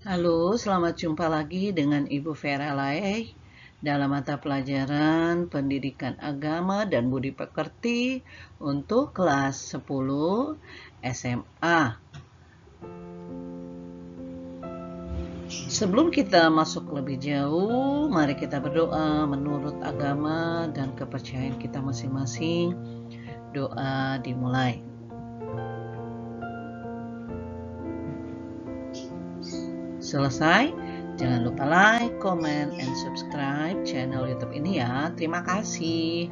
Halo, selamat jumpa lagi dengan Ibu Vera Lae dalam mata pelajaran Pendidikan Agama dan Budi Pekerti untuk kelas 10 SMA. Sebelum kita masuk lebih jauh, mari kita berdoa menurut agama dan kepercayaan kita masing-masing. Doa dimulai. Selesai, jangan lupa like, comment, and subscribe channel YouTube ini ya. Terima kasih.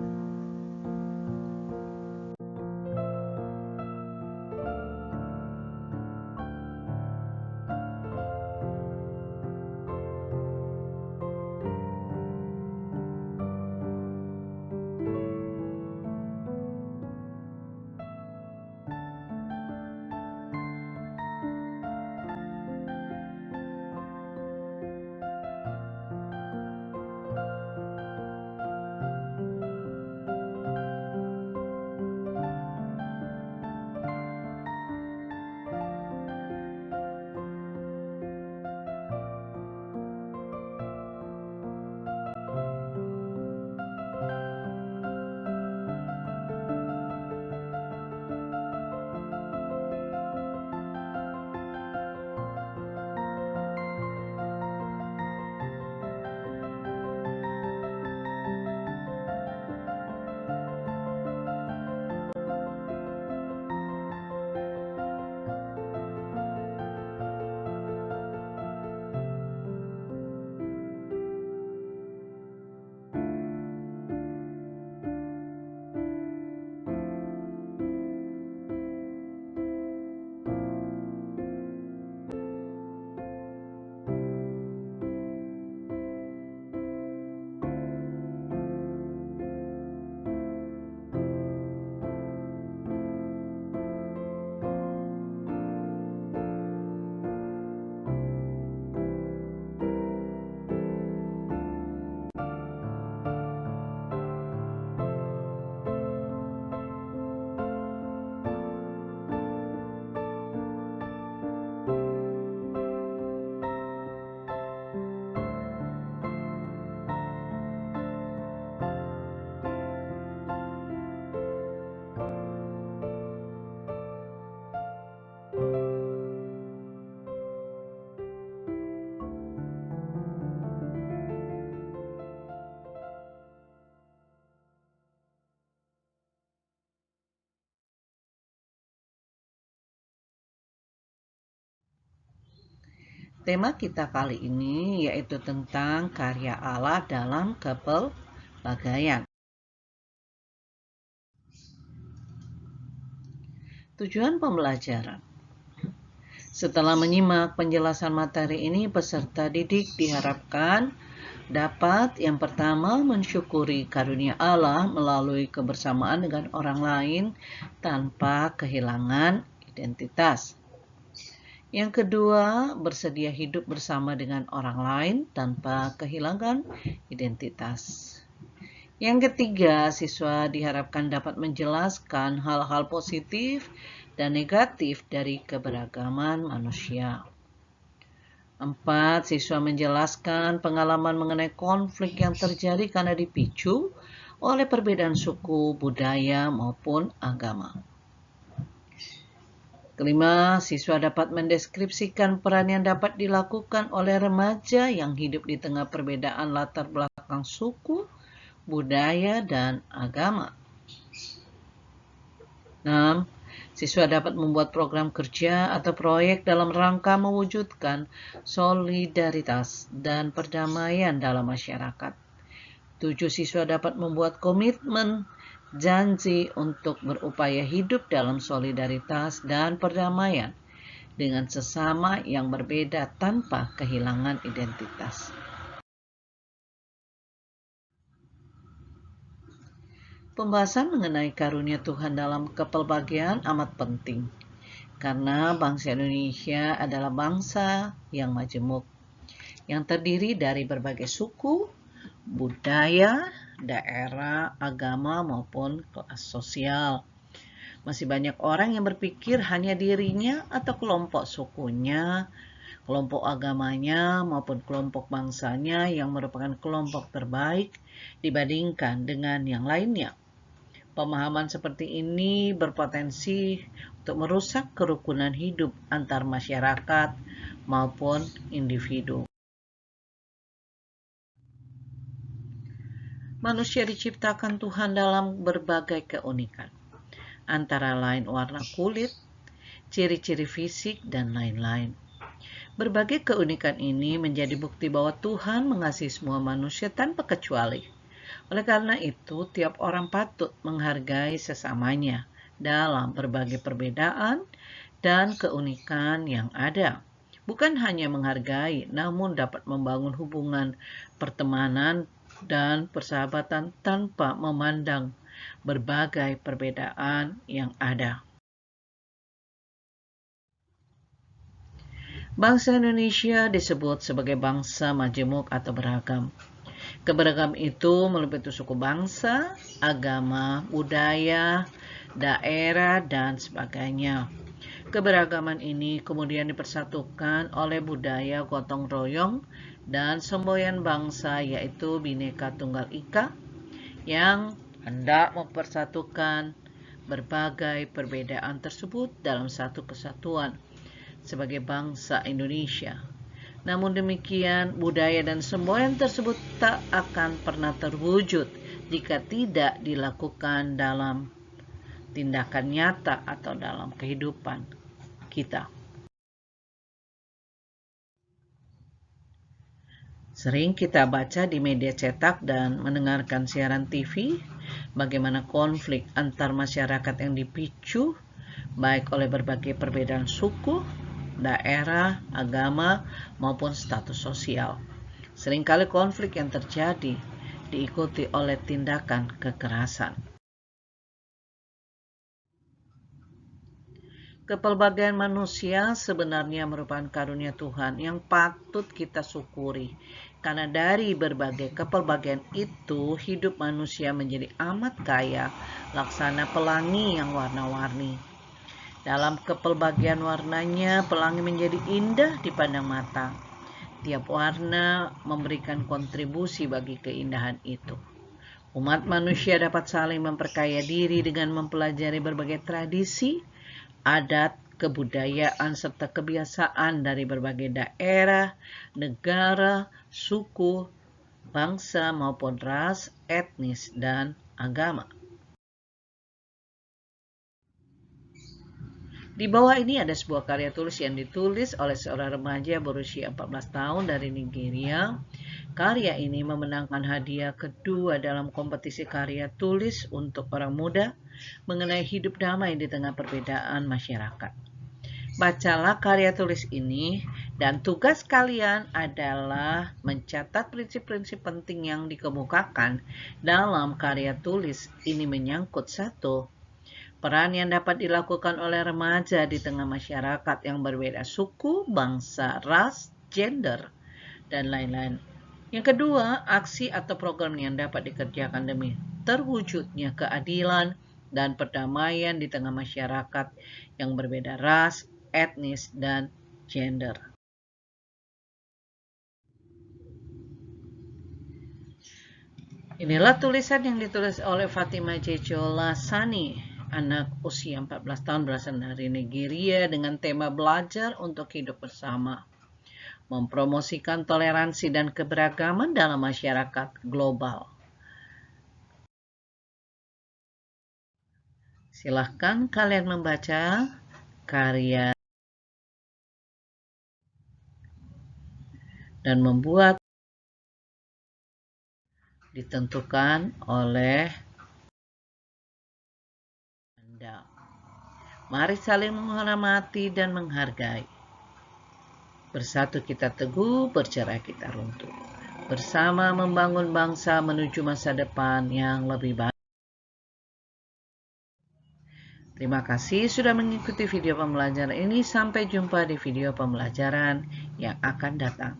Tema kita kali ini yaitu tentang karya Allah dalam kepelbagaian. Tujuan pembelajaran. Setelah menyimak penjelasan materi ini, peserta didik diharapkan dapat yang pertama mensyukuri karunia Allah melalui kebersamaan dengan orang lain tanpa kehilangan identitas. Yang kedua, bersedia hidup bersama dengan orang lain tanpa kehilangan identitas. Yang ketiga, siswa diharapkan dapat menjelaskan hal-hal positif dan negatif dari keberagaman manusia. 4. Siswa menjelaskan pengalaman mengenai konflik yang terjadi karena dipicu oleh perbedaan suku, budaya, maupun agama. Kelima, siswa dapat mendeskripsikan peran yang dapat dilakukan oleh remaja yang hidup di tengah perbedaan latar belakang suku, budaya, dan agama. 6. Siswa dapat membuat program kerja atau proyek dalam rangka mewujudkan solidaritas dan perdamaian dalam masyarakat. 7. Siswa dapat membuat komitmen janji untuk berupaya hidup dalam solidaritas dan perdamaian dengan sesama yang berbeda tanpa kehilangan identitas. Pembahasan mengenai karunia Tuhan dalam kepelbagaian amat penting, karena bangsa Indonesia adalah bangsa yang majemuk, yang terdiri dari berbagai suku, budaya, daerah, agama, maupun kelas sosial. Masih banyak orang yang berpikir hanya dirinya atau kelompok sukunya, kelompok agamanya maupun kelompok bangsanya yang merupakan kelompok terbaik dibandingkan dengan yang lainnya. Pemahaman seperti ini berpotensi untuk merusak kerukunan hidup antar masyarakat maupun individu. Manusia diciptakan Tuhan dalam berbagai keunikan, antara lain warna kulit, ciri-ciri fisik, dan lain-lain. Berbagai keunikan ini menjadi bukti bahwa Tuhan mengasihi semua manusia tanpa kecuali. Oleh karena itu, tiap orang patut menghargai sesamanya dalam berbagai perbedaan dan keunikan yang ada. Bukan hanya menghargai, namun dapat membangun hubungan pertemanan dan persahabatan tanpa memandang berbagai perbedaan yang ada. Bangsa Indonesia disebut sebagai bangsa majemuk atau beragam. Keberagaman itu meliputi suku bangsa, agama, budaya, daerah, dan sebagainya. Keberagaman ini kemudian dipersatukan oleh budaya gotong royong dan semboyan bangsa, yaitu Bhinneka Tunggal Ika, yang hendak mempersatukan berbagai perbedaan tersebut dalam satu kesatuan sebagai bangsa Indonesia. Namun demikian, budaya dan semboyan tersebut tak akan pernah terwujud jika tidak dilakukan dalam tindakan nyata atau dalam kehidupan kita. Sering kita baca di media cetak dan mendengarkan siaran TV bagaimana konflik antar masyarakat yang dipicu baik oleh berbagai perbedaan suku, daerah, agama, maupun status sosial. Seringkali konflik yang terjadi diikuti oleh tindakan kekerasan. Kepelbagaian manusia sebenarnya merupakan karunia Tuhan yang patut kita syukuri. Karena dari berbagai kepelbagaian itu, hidup manusia menjadi amat kaya, laksana pelangi yang warna-warni. Dalam kepelbagaian warnanya, pelangi menjadi indah dipandang mata. Tiap warna memberikan kontribusi bagi keindahan itu. Umat manusia dapat saling memperkaya diri dengan mempelajari berbagai tradisi, adat, kebudayaan, serta kebiasaan dari berbagai daerah, negara, suku, bangsa, maupun ras, etnis, dan agama. Di bawah ini ada sebuah karya tulis yang ditulis oleh seorang remaja berusia 14 tahun dari Nigeria. Karya ini memenangkan hadiah kedua dalam kompetisi karya tulis untuk orang muda mengenai hidup damai di tengah perbedaan masyarakat. Bacalah karya tulis ini dan tugas kalian adalah mencatat prinsip-prinsip penting yang dikemukakan dalam karya tulis ini. Menyangkut satu, peran yang dapat dilakukan oleh remaja di tengah masyarakat yang berbeda suku, bangsa, ras, gender, dan lain-lain. Yang kedua, aksi atau program yang dapat dikerjakan demi terwujudnya keadilan dan perdamaian di tengah masyarakat yang berbeda ras, etnis, dan gender. Inilah tulisan yang ditulis oleh Fatima Jejo Lasani, anak usia 14 tahun berasal dari Nigeria dengan tema belajar untuk hidup bersama, mempromosikan toleransi dan keberagaman dalam masyarakat global. Silahkan kalian membaca karya dan membuat ditentukan oleh Anda. Mari saling menghormati dan menghargai. Bersatu kita teguh, bercerai kita runtuh. Bersama membangun bangsa menuju masa depan yang lebih baik. Terima kasih sudah mengikuti video pembelajaran ini. Sampai jumpa di video pembelajaran yang akan datang.